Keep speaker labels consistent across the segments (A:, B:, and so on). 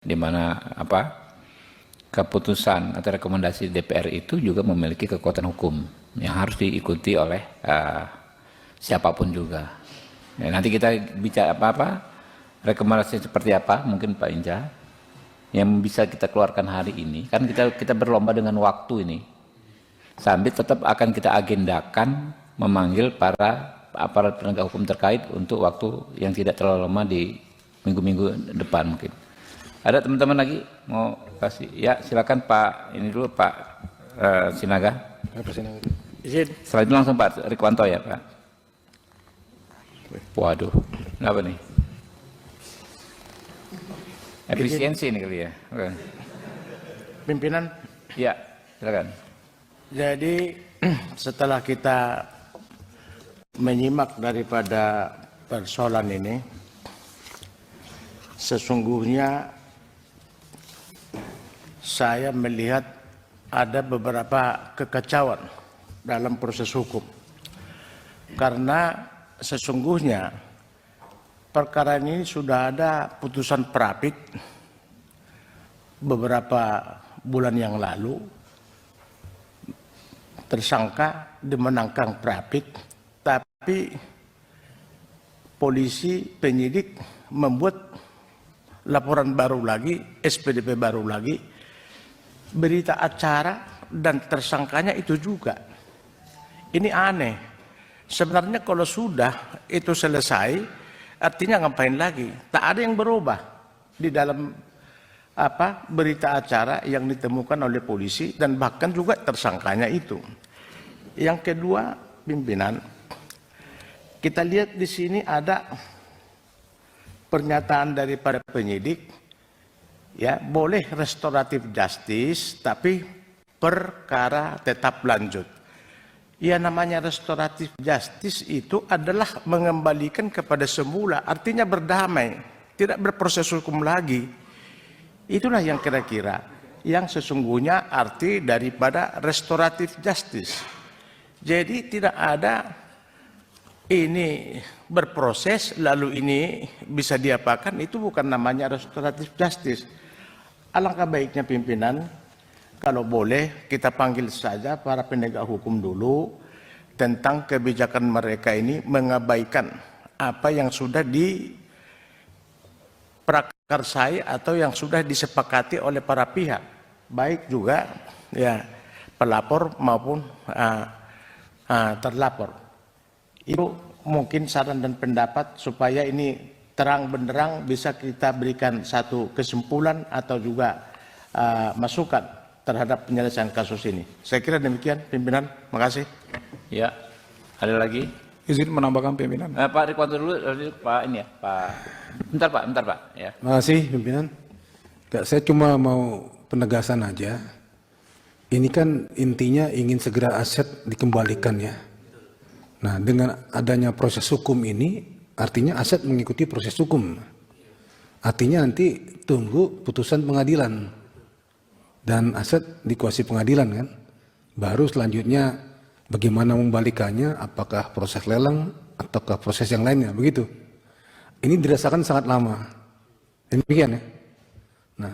A: di mana keputusan atau rekomendasi DPR itu juga memiliki kekuatan hukum yang harus diikuti oleh siapapun juga. Ya, nanti kita bicara rekomendasi seperti apa mungkin Pak Inca yang bisa kita keluarkan hari ini. Kan kita berlomba dengan waktu ini. Sambil tetap akan kita agendakan memanggil para aparat penegak hukum terkait untuk waktu yang tidak terlalu lama di minggu-minggu depan mungkin. Ada teman-teman lagi mau kasih? Ya silakan Pak, ini dulu Pak Sinaga. Setelah itu langsung Pak Rikwanto ya Pak. Waduh, kenapa nih? Efisiensi ini kali ya.
B: Pimpinan?
A: Ya, silakan.
B: Jadi setelah kita menyimak daripada persoalan ini, sesungguhnya saya melihat ada beberapa kekacauan dalam proses hukum. Karena sesungguhnya perkara ini sudah ada putusan Prapit beberapa bulan yang lalu. Tersangka dimenangkan Prapit, tapi polisi penyidik membuat laporan baru lagi, SPDP baru lagi, berita acara dan tersangkanya itu juga. Ini aneh. Sebenarnya kalau sudah itu selesai, artinya ngapain lagi? Tak ada yang berubah di dalam berita acara yang ditemukan oleh polisi dan bahkan juga tersangkanya itu. Yang kedua, pimpinan, kita lihat di sini ada pernyataan dari para penyidik, ya boleh restoratif justice, tapi perkara tetap lanjut. Ya namanya restoratif justice itu adalah mengembalikan kepada semula, artinya berdamai, tidak berproses hukum lagi. Itulah yang kira-kira yang sesungguhnya arti daripada restoratif justice. Jadi tidak ada ini berproses lalu ini bisa diapakan, itu bukan namanya restoratif justice. Alangkah baiknya pimpinan kalau boleh kita panggil saja para penegak hukum dulu tentang kebijakan mereka ini mengabaikan apa yang sudah diprakarsai atau yang sudah disepakati oleh para pihak, baik juga ya pelapor maupun terlapor. Itu mungkin saran dan pendapat supaya ini terang benderang bisa kita berikan satu kesimpulan atau juga masukan terhadap penyelesaian kasus ini. Saya kira demikian pimpinan, makasih.
A: Ya, ada lagi?
C: Izin menambahkan pimpinan.
A: Pak Rikwanto dulu, Pak ini ya, Pak. Bentar Pak. Ya.
D: Makasih pimpinan. Saya cuma mau penegasan aja. Ini kan intinya ingin segera aset dikembalikan ya. Nah dengan adanya proses hukum ini, artinya aset mengikuti proses hukum. Artinya nanti tunggu putusan pengadilan. Dan aset dikuasai pengadilan kan. Baru selanjutnya bagaimana membalikannya, apakah proses lelang ataukah proses yang lainnya, begitu. Ini dirasakan sangat lama. Demikian ya. Nah,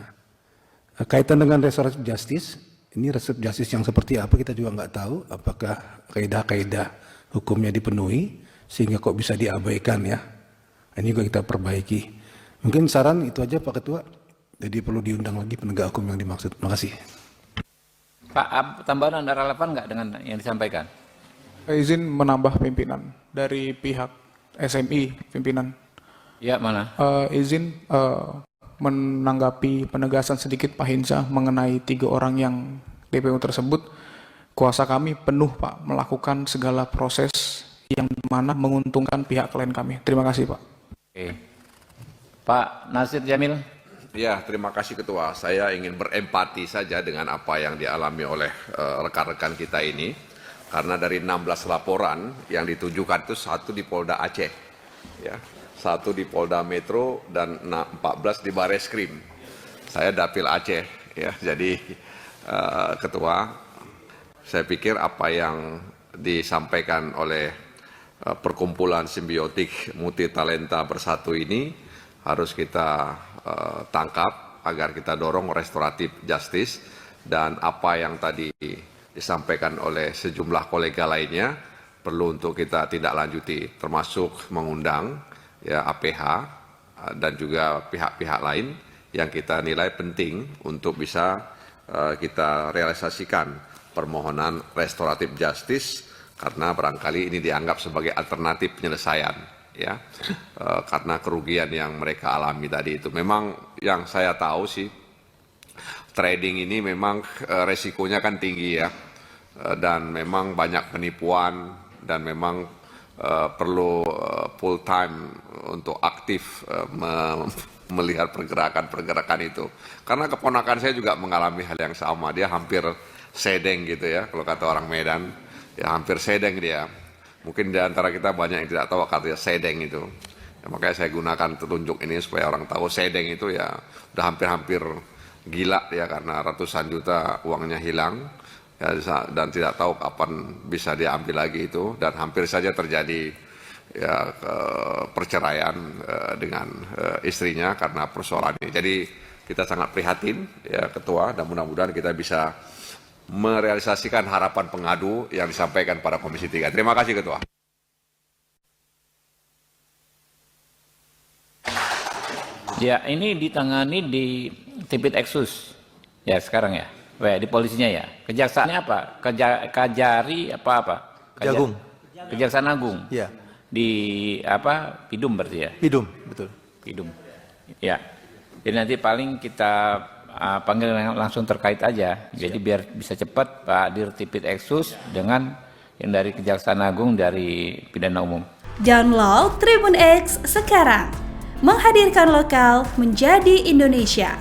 D: kaitan dengan restoratif justice, ini restoratif justice yang seperti apa kita juga nggak tahu. Apakah kaidah-kaidah hukumnya dipenuhi sehingga kok bisa diabaikan ya. Ini juga kita perbaiki. Mungkin saran itu aja Pak Ketua. Jadi perlu diundang lagi penegak hukum yang dimaksud. Terima kasih.
A: Pak, tambahan Anda relevan nggak dengan yang disampaikan?
C: Izin menambah pimpinan dari pihak SMI pimpinan.
A: Ya, mana?
C: Izin menanggapi penegasan sedikit Pak Hinca mengenai 3 orang yang DPO tersebut. Kuasa kami penuh Pak melakukan segala proses yang mana menguntungkan pihak klien kami. Terima kasih Pak.
A: Oke. Pak Nasir Jamil.
E: Ya, terima kasih Ketua. Saya ingin berempati saja dengan apa yang dialami oleh rekan-rekan kita ini. Karena dari 16 laporan yang ditujukan itu 1 di Polda Aceh, ya, 1 di Polda Metro dan 14 di Bareskrim. Saya Dapil Aceh, ya. Jadi Ketua, saya pikir apa yang disampaikan oleh perkumpulan simbiotik multi talenta bersatu ini harus kita tangkap agar kita dorong restoratif justice dan apa yang tadi disampaikan oleh sejumlah kolega lainnya perlu untuk kita tidak lanjuti, termasuk mengundang ya APH dan juga pihak-pihak lain yang kita nilai penting untuk bisa kita realisasikan permohonan restoratif justice karena barangkali ini dianggap sebagai alternatif penyelesaian ya karena kerugian yang mereka alami tadi itu. Memang yang saya tahu sih trading ini memang resikonya kan tinggi ya dan memang banyak penipuan dan memang perlu full time untuk aktif melihat pergerakan-pergerakan itu. Karena keponakan saya juga mengalami hal yang sama, dia hampir sedeng gitu ya, kalau kata orang Medan, ya hampir sedeng dia. Mungkin di antara kita banyak yang tidak tahu artinya sedeng itu. Ya, makanya saya gunakan telunjuk ini supaya orang tahu sedeng itu ya udah hampir-hampir gila ya karena ratusan juta uangnya hilang. Ya, dan tidak tahu kapan bisa diambil lagi itu dan hampir saja terjadi ya perceraian dengan istrinya karena persoalan ini. Jadi kita sangat prihatin ya Ketua dan mudah-mudahan kita bisa merealisasikan harapan pengadu yang disampaikan pada Komisi 3. Terima kasih Ketua.
A: Ya, ini ditangani di Tipit Eksus ya sekarang ya. Di polisinya ya. Kejaksaannya apa? Kajari apa?
F: Jagung.
A: Kejaksaan Agung.
F: Ya.
A: Di Pidum berarti ya?
F: Pidum, betul.
A: Pidum. Ya. Jadi nanti paling kita panggil langsung terkait aja. Jadi biar bisa cepat Pak Dirtipit Eksus dengan yang dari Kejaksaan Agung dari Pidana Umum.
G: Download Tribun X sekarang. Menghadirkan lokal menjadi Indonesia.